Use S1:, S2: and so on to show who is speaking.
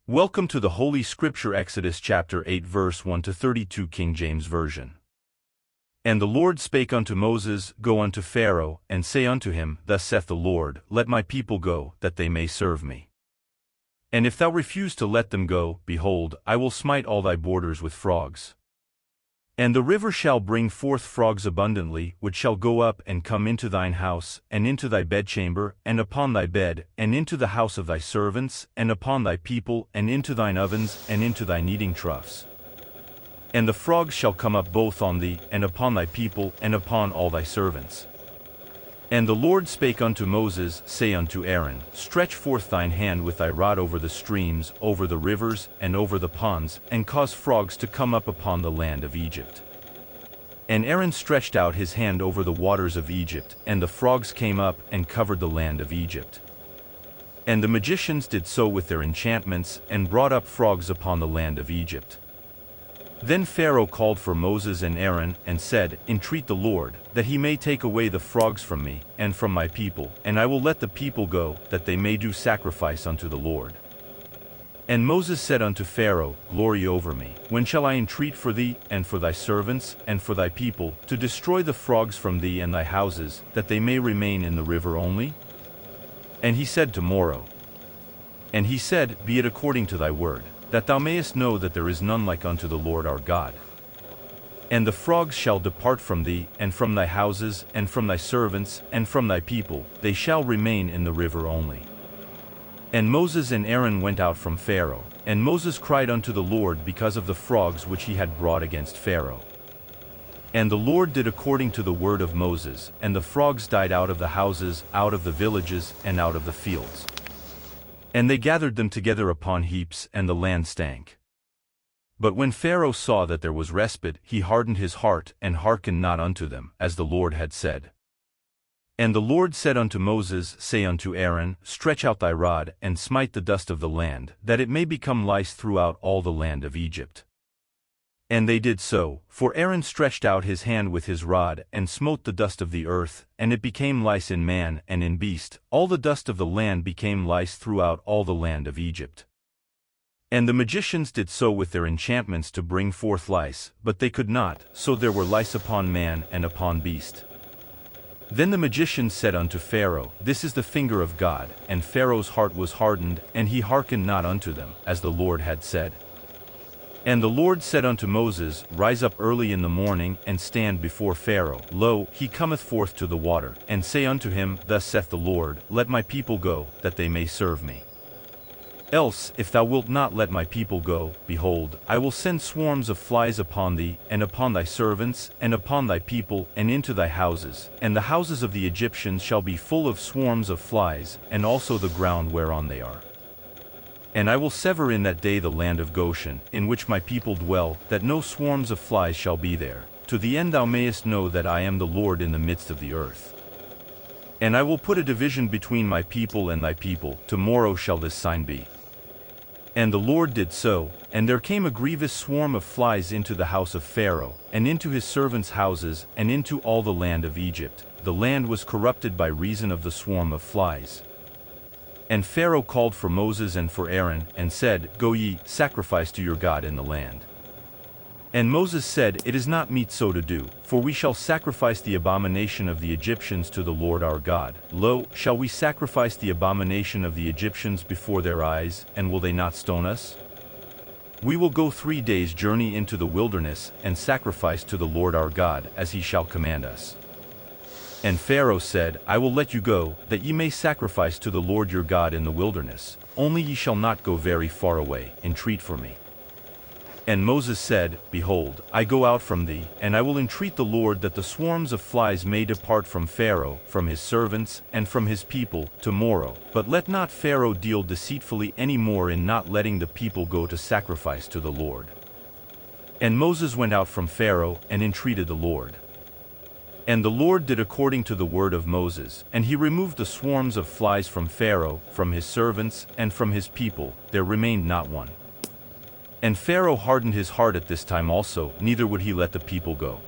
S1: Welcome to the Holy Scripture, Exodus chapter 8 verse 1 to 32, King James Version. And the Lord spake unto Moses, Go unto Pharaoh, and say unto him, Thus saith the Lord, Let my people go, that they may serve me. And if thou refuse to let them go, behold, I will smite all thy borders with frogs. And the river shall bring forth frogs abundantly, which shall go up and come into thine house, and into thy bedchamber, and upon thy bed, and into the house of thy servants, and upon thy people, and into thine ovens, and into thy kneading troughs. And the frogs shall come up both on thee, and upon thy people, and upon all thy servants. And the Lord spake unto Moses, Say unto Aaron, Stretch forth thine hand with thy rod over the streams, over the rivers, and over the ponds, and cause frogs to come up upon the land of Egypt. And Aaron stretched out his hand over the waters of Egypt, and the frogs came up, and covered the land of Egypt. And the magicians did so with their enchantments, and brought up frogs upon the land of Egypt. Then Pharaoh called for Moses and Aaron, and said, Entreat the Lord, that he may take away the frogs from me, and from my people, and I will let the people go, that they may do sacrifice unto the Lord. And Moses said unto Pharaoh, Glory over me, when shall I entreat for thee, and for thy servants, and for thy people, to destroy the frogs from thee and thy houses, that they may remain in the river only? And he said, Tomorrow. And he said, Be it according to thy word, that thou mayest know that there is none like unto the Lord our God. And the frogs shall depart from thee, and from thy houses, and from thy servants, and from thy people, they shall remain in the river only. And Moses and Aaron went out from Pharaoh, and Moses cried unto the Lord because of the frogs which he had brought against Pharaoh. And the Lord did according to the word of Moses, and the frogs died out of the houses, out of the villages, and out of the fields. And they gathered them together upon heaps, and the land stank. But when Pharaoh saw that there was respite, he hardened his heart, and hearkened not unto them, as the Lord had said. And the Lord said unto Moses, Say unto Aaron, Stretch out thy rod, and smite the dust of the land, that it may become lice throughout all the land of Egypt. And they did so, for Aaron stretched out his hand with his rod, and smote the dust of the earth, and it became lice in man and in beast, all the dust of the land became lice throughout all the land of Egypt. And the magicians did so with their enchantments to bring forth lice, but they could not, so there were lice upon man and upon beast. Then the magicians said unto Pharaoh, This is the finger of God, and Pharaoh's heart was hardened, and he hearkened not unto them, as the Lord had said. And the Lord said unto Moses, Rise up early in the morning, and stand before Pharaoh. Lo, he cometh forth to the water, and say unto him, Thus saith the Lord, Let my people go, that they may serve me. Else, if thou wilt not let my people go, behold, I will send swarms of flies upon thee, and upon thy servants, and upon thy people, and into thy houses, and the houses of the Egyptians shall be full of swarms of flies, and also the ground whereon they are. And I will sever in that day the land of Goshen, in which my people dwell, that no swarms of flies shall be there, to the end thou mayest know that I am the Lord in the midst of the earth. And I will put a division between my people and thy people, tomorrow shall this sign be. And the Lord did so, and there came a grievous swarm of flies into the house of Pharaoh, and into his servants' houses, and into all the land of Egypt. The land was corrupted by reason of the swarm of flies. And Pharaoh called for Moses and for Aaron, and said, Go ye, sacrifice to your God in the land. And Moses said, It is not meet so to do, for we shall sacrifice the abomination of the Egyptians to the Lord our God. Lo, shall we sacrifice the abomination of the Egyptians before their eyes, and will they not stone us? We will go 3 days' journey into the wilderness, and sacrifice to the Lord our God, as he shall command us. And Pharaoh said, I will let you go, that ye may sacrifice to the Lord your God in the wilderness, only ye shall not go very far away, entreat for me. And Moses said, Behold, I go out from thee, and I will entreat the Lord that the swarms of flies may depart from Pharaoh, from his servants, and from his people, tomorrow. But let not Pharaoh deal deceitfully any more in not letting the people go to sacrifice to the Lord. And Moses went out from Pharaoh, and entreated the Lord. And the Lord did according to the word of Moses, and he removed the swarms of flies from Pharaoh, from his servants, and from his people, there remained not one. And Pharaoh hardened his heart at this time also, neither would he let the people go.